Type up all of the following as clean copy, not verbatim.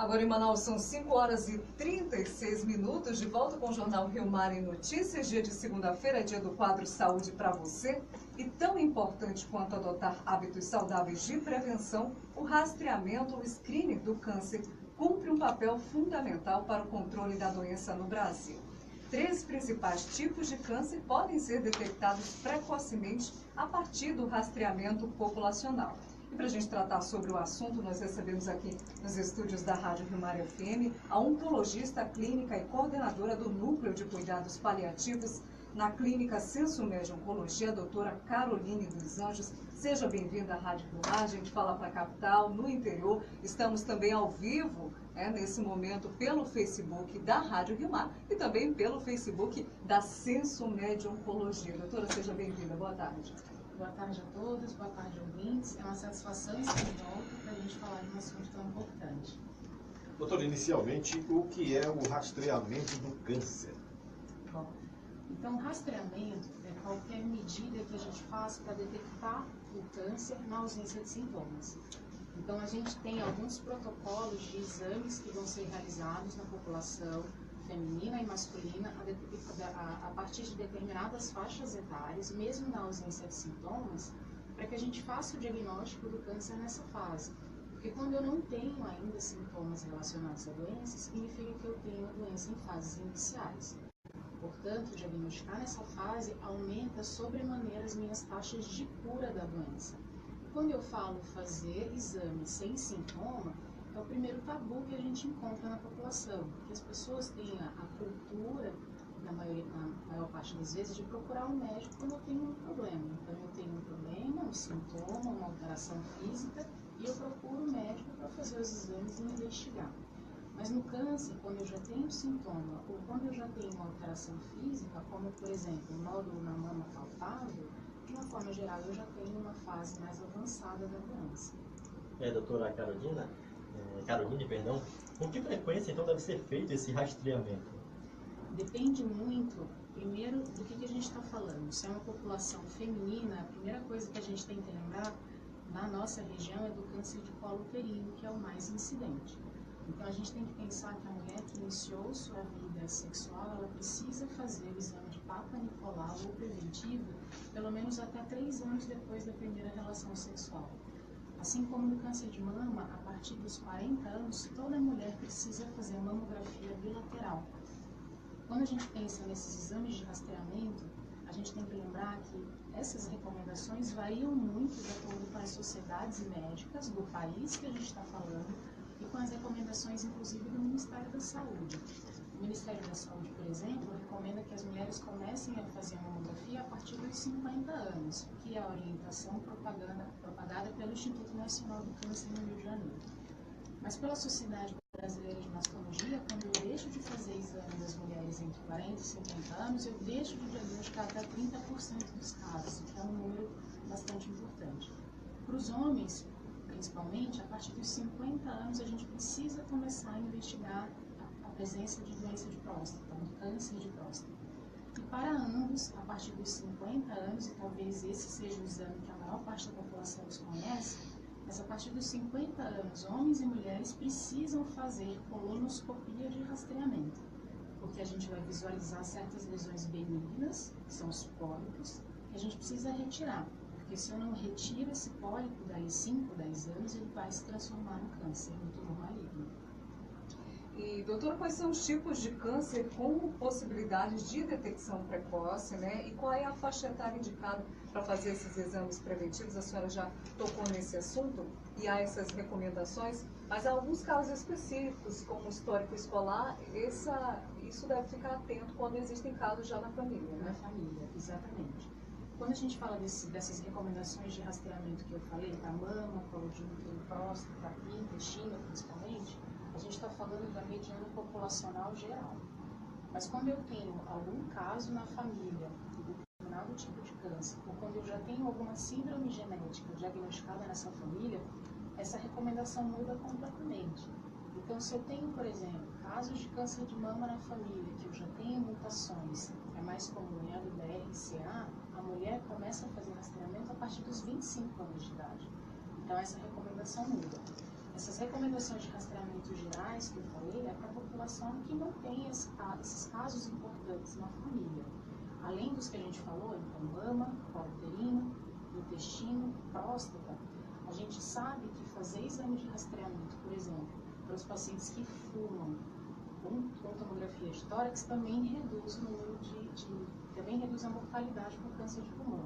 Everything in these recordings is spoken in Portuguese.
Agora em Manaus são 5 horas e 36 minutos, de volta com o Jornal Rio Mar em Notícias, dia de segunda-feira, dia do quadro Saúde para você. E tão importante quanto adotar hábitos saudáveis de prevenção, o rastreamento ou screening do câncer cumpre um papel fundamental para o controle da doença no Brasil. 3 principais tipos de câncer podem ser detectados precocemente a partir do rastreamento populacional. E para a gente tratar sobre o assunto, nós recebemos aqui nos estúdios da Rádio Rio Mar FM a oncologista clínica e coordenadora do Núcleo de Cuidados Paliativos na Clínica Sensomed Oncologia, a doutora Caroline dos Anjos. Seja bem-vinda à Rádio Rio Mar. A gente fala para a capital, no interior. Estamos também ao vivo, nesse momento, pelo Facebook da Rádio Rio Mar e também pelo Facebook da Sensomed Oncologia. Doutora, seja bem-vinda. Boa tarde. Boa tarde a todos, boa tarde, ouvintes. É uma satisfação estar de volta para a gente falar de um assunto tão importante. Doutor, inicialmente, o que é o rastreamento do câncer? Bom, então o rastreamento é qualquer medida que a gente faz para detectar o câncer na ausência de sintomas. Então a gente tem alguns protocolos de exames que vão ser realizados na população feminina e masculina a partir de determinadas faixas etárias, mesmo na ausência de sintomas, para que a gente faça o diagnóstico do câncer nessa fase. Porque quando eu não tenho ainda sintomas relacionados à doença, significa que eu tenho a doença em fases iniciais. Portanto, diagnosticar nessa fase aumenta sobremaneira as minhas taxas de cura da doença. Quando eu falo fazer exame sem sintoma, é o primeiro tabu que a gente encontra na população, que as pessoas têm a cultura, na maior parte das vezes, de procurar um médico quando eu tenho um problema. Então, eu tenho um problema, um sintoma, uma alteração física, e eu procuro o médico para fazer os exames e investigar. Mas no câncer, quando eu já tenho sintoma, ou quando eu já tenho uma alteração física, como, por exemplo, um nódulo na mama palpável, de uma forma geral, eu já tenho uma fase mais avançada da doença. Doutora Caroline, com que frequência então deve ser feito esse rastreamento? Depende muito, primeiro, do que a gente está falando. Se é uma população feminina, a primeira coisa que a gente tem que lembrar na nossa região é do câncer de colo uterino, que é o mais incidente. Então a gente tem que pensar que a mulher que iniciou sua vida sexual, ela precisa fazer o exame de Papa Nicolau ou preventivo, pelo menos até 3 anos depois da primeira relação sexual. Assim como no câncer de mama, a partir dos 40 anos, toda mulher precisa fazer a mamografia bilateral. Quando a gente pensa nesses exames de rastreamento, a gente tem que lembrar que essas recomendações variam muito de acordo com as sociedades médicas do país que a gente está falando e com as recomendações, inclusive, do Ministério da Saúde. O Ministério da Saúde, por exemplo, recomenda que as mulheres comecem a fazer a mamografia a partir dos 50 anos, que é a orientação propagada pelo Instituto Nacional do Câncer no Rio de Janeiro. Mas pela Sociedade Brasileira de Mastologia, quando eu deixo de fazer exames das mulheres entre 40 e 50 anos, eu deixo de diagnosticar até 30% dos casos, que é um número bastante importante. Para os homens, principalmente, a partir dos 50 anos, a gente precisa começar a investigar a presença de doença de próstata, de câncer de próstata. E para ambos, a partir dos 50 anos, e talvez esse seja o exame que a maior parte da população desconhece, mas a partir dos 50 anos, homens e mulheres precisam fazer colonoscopia de rastreamento, porque a gente vai visualizar certas lesões benignas, que são os pólipos, que a gente precisa retirar, porque se eu não retiro esse pólipo daí 5, 10 anos, ele vai se transformar no câncer, no tumor maligno. E, doutora, quais são os tipos de câncer com possibilidades de detecção precoce, E qual é a faixa etária indicada para fazer esses exames preventivos? A senhora já tocou nesse assunto e há essas recomendações, mas há alguns casos específicos, como o histórico escolar, isso deve ficar atento quando existem casos já na família, Na família, exatamente. Quando a gente fala dessas recomendações de rastreamento que eu falei, para mama, colo de útero, próstata, intestino principalmente, a gente está falando da mediana populacional geral. Mas quando eu tenho algum caso na família de determinado tipo de câncer, ou quando eu já tenho alguma síndrome genética diagnosticada nessa família, essa recomendação muda completamente. Então, se eu tenho, por exemplo, casos de câncer de mama na família, que eu já tenho mutações, é mais comum, é a do BRCA, a mulher começa a fazer rastreamento a partir dos 25 anos de idade. Então, essa recomendação muda. Essas recomendações de rastreamento gerais que eu falei é para a população que não tem esses casos importantes na família. Além dos que a gente falou, então, mama, colo uterino, intestino, próstata, a gente sabe que fazer exame de rastreamento, por exemplo, para os pacientes que fumam, com tomografia de tórax, também reduz o número também reduz a mortalidade por câncer de pulmão.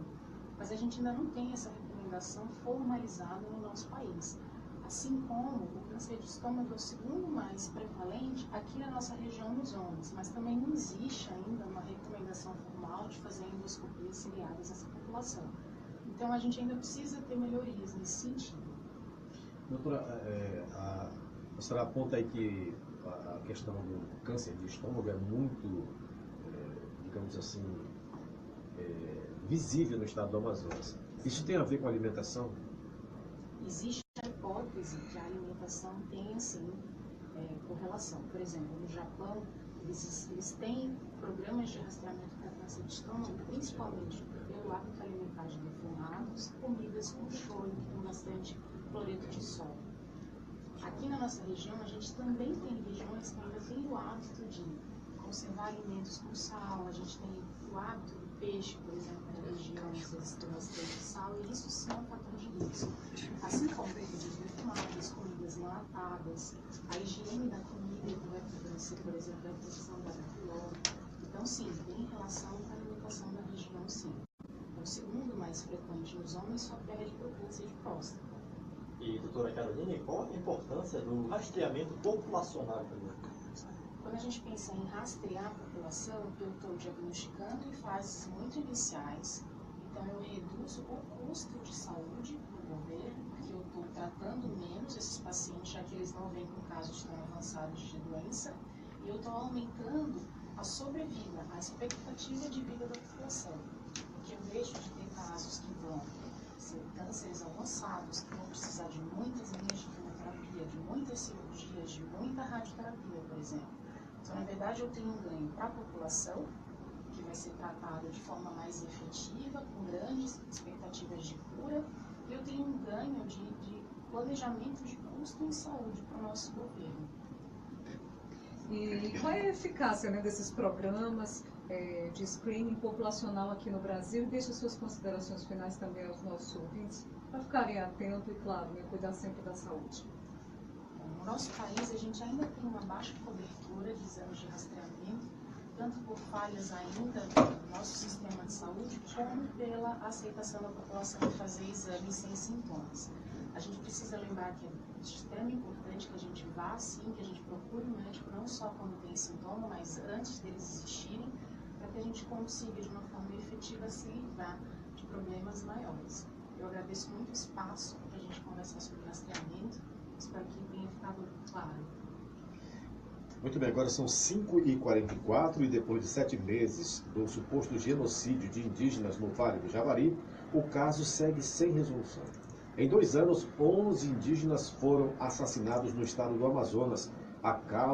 Mas a gente ainda não tem essa recomendação formalizada no nosso país. Assim como o câncer de estômago é o segundo mais prevalente aqui na nossa região nos homens, mas também não existe ainda uma recomendação formal de fazer endoscopias ciliares nessa população. Então a gente ainda precisa ter melhorias nesse sentido. Doutora, a senhora aponta aí que a questão do câncer de estômago é muito, digamos assim, visível no estado do Amazonas. Isso tem a ver com a alimentação? Existe a hipótese que a alimentação tem, sim, correlação. Por exemplo, no Japão, eles têm programas de rastreamento para câncer de estômago, principalmente pelo hábito alimentar de defumados, comidas com shoyu, que tem bastante cloreto de sódio. Aqui na nossa região, a gente também tem regiões que ainda têm o hábito de conservar alimentos com sal, a gente tem o hábito do peixe, por exemplo, na região, eles têm bastante sal, e isso sim é um fator de risco. Assim como comidas defumadas, comidas enlatadas, a higiene da comida que vai favorecer, por exemplo, a infecção da bacilose. Então, sim, tem relação com a alimentação da região, sim. O segundo mais frequente nos homens só perde para o câncer de próstata. E, doutora Caroline, qual a importância do rastreamento populacional também? Quando a gente pensa em rastrear a população, eu estou diagnosticando em fases muito iniciais, então eu reduzo o custo de saúde do governo, porque eu estou tratando menos esses pacientes, já que eles não vêm com casos tão avançados de doença, e eu estou aumentando a sobrevida, a expectativa de vida da população, porque eu deixo de ter casos que vão ser cânceres avançados, que vão precisar de muitas linhas de quimioterapia, de muitas cirurgias, de muita radioterapia, por exemplo. Então, na verdade, eu tenho um ganho para a população, que vai ser tratada de forma mais efetiva, com grandes expectativas de cura, e eu tenho um ganho de planejamento de custo em saúde para o nosso governo. E qual é a eficácia, né, desses programas de screening populacional aqui no Brasil? E deixa suas considerações finais também aos nossos ouvintes, para ficarem atentos e, claro, né, cuidar sempre da saúde. No nosso país, a gente ainda tem uma baixa cobertura de exames de rastreamento, tanto por falhas ainda no nosso sistema de saúde, como pela aceitação da população de fazer exames sem sintomas. A gente precisa lembrar que é de extremo importante que a gente vá, sim, que a gente procure o médico, não só quando tem sintoma, mas antes deles existirem, para que a gente consiga, de uma forma efetiva, se livrar de problemas maiores. Eu agradeço muito o espaço para a gente conversar sobre rastreamento. Espero que tenha ficado claro. Muito bem, agora são 5h44 e depois de 7 meses do suposto genocídio de indígenas no Vale do Javari, o caso segue sem resolução. Em 2 anos, 11 indígenas foram assassinados no estado do Amazonas. A causa